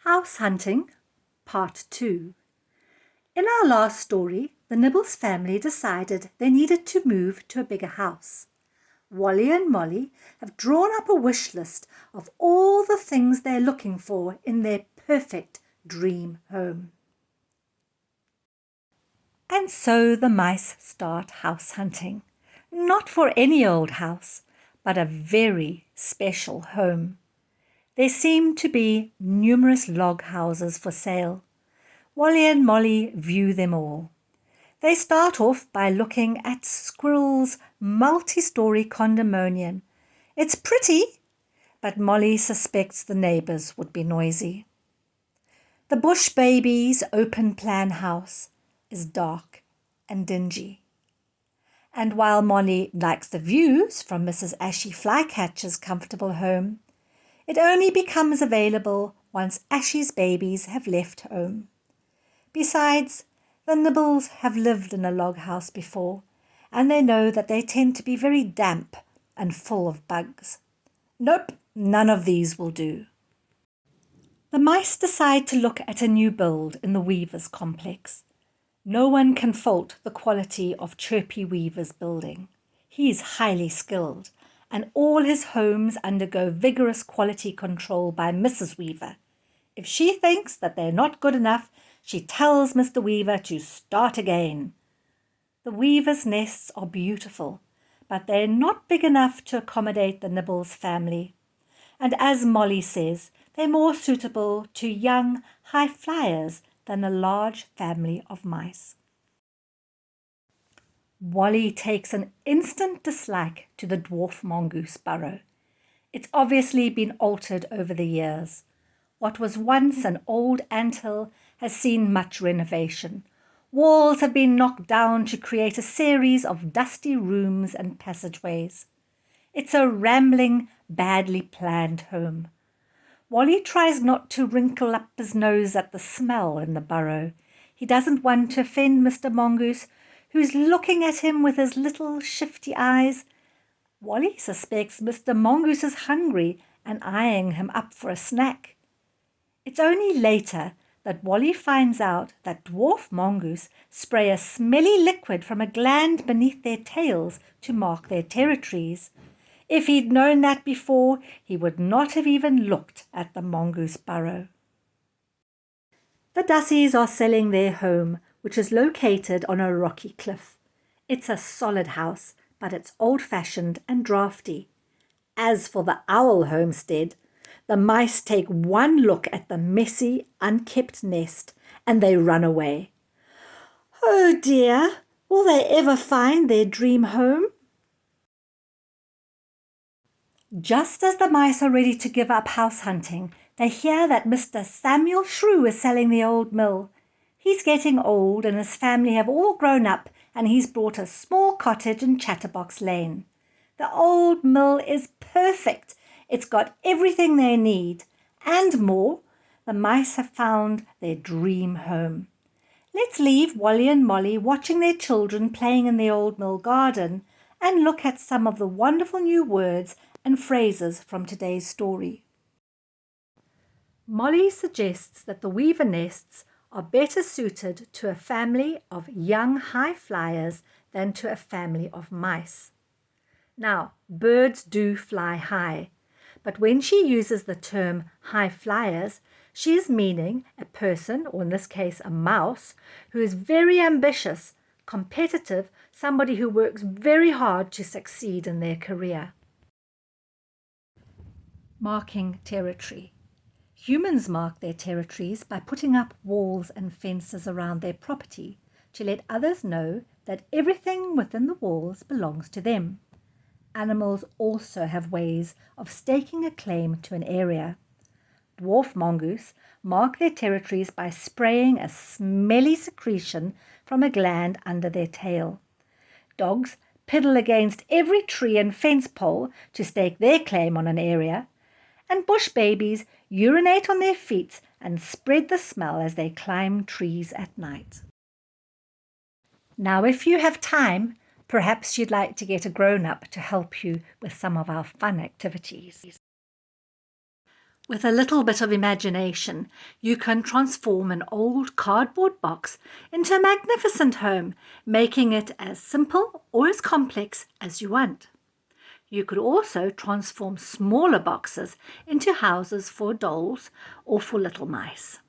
House Hunting, Part 2. In our last story, the Nibbles family decided they needed to move to a bigger house. Wally and Molly have drawn up a wish list of all the things they're looking for in their perfect dream home. And so the mice start house hunting. Not for any old house, but a very special home. There seem to be numerous log houses for sale. Wally and Molly view them all. They start off by looking at Squirrels' multi-story condominium. It's pretty, but Molly suspects the neighbours would be noisy. The bushbabies' open-plan house is dark and dingy. And while Molly likes the views from Mrs. Ashy Flycatcher's comfortable home, it only becomes available once Ashy's babies have left home. Besides, the Nibbles have lived in a log house before, and they know that they tend to be very damp and full of bugs. Nope, none of these will do. The mice decide to look at a new build in the Weavers' complex. No one can fault the quality of Chirpy Weaver's building. He is highly skilled, and all his homes undergo vigorous quality control by Mrs. Weaver. If she thinks that they're not good enough, she tells Mr. Weaver to start again. The Weavers' nests are beautiful, but they're not big enough to accommodate the Nibbles family. And as Molly says, they're more suitable to young high flyers than a large family of mice. Wally takes an instant dislike to the dwarf mongoose burrow. It's obviously been altered over the years. What was once an old anthill has seen much renovation. Walls have been knocked down to create a series of dusty rooms and passageways. It's a rambling, badly planned home. Wally tries not to wrinkle up his nose at the smell in the burrow. He doesn't want to offend Mr. Mongoose, who's looking at him with his little shifty eyes. Wally suspects Mr. Mongoose is hungry and eyeing him up for a snack. It's only later that Wally finds out that dwarf mongoose spray a smelly liquid from a gland beneath their tails to mark their territories. If he'd known that before, he would not have even looked at the mongoose burrow. The Dussies are selling their home, which is located on a rocky cliff. It's a solid house, but it's old-fashioned and drafty. As for the owl homestead, the mice take one look at the messy, unkept nest and they run away. Oh dear, will they ever find their dream home? Just as the mice are ready to give up house hunting, they hear that Mr. Samuel Shrew is selling the old mill. He's getting old and his family have all grown up, and he's bought a small cottage in Chatterbox Lane. The old mill is perfect. It's got everything they need and more. The mice have found their dream home. Let's leave Wally and Molly watching their children playing in the old mill garden and look at some of the wonderful new words and phrases from today's story. Molly suggests that the weaver nests are better suited to a family of young high flyers than to a family of mice. Now, birds do fly high, but when she uses the term high flyers, she is meaning a person, or in this case a mouse, who is very ambitious, competitive, somebody who works very hard to succeed in their career. Marking territory. Humans mark their territories by putting up walls and fences around their property to let others know that everything within the walls belongs to them. Animals also have ways of staking a claim to an area. Dwarf mongoose mark their territories by spraying a smelly secretion from a gland under their tail. Dogs piddle against every tree and fence pole to stake their claim on an area, and bush babies urinate on their feet and spread the smell as they climb trees at night. Now, if you have time, perhaps you'd like to get a grown-up to help you with some of our fun activities. With a little bit of imagination, you can transform an old cardboard box into a magnificent home, making it as simple or as complex as you want. You could also transform smaller boxes into houses for dolls or for little mice.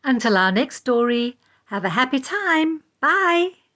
Until our next story, have a happy time. Bye!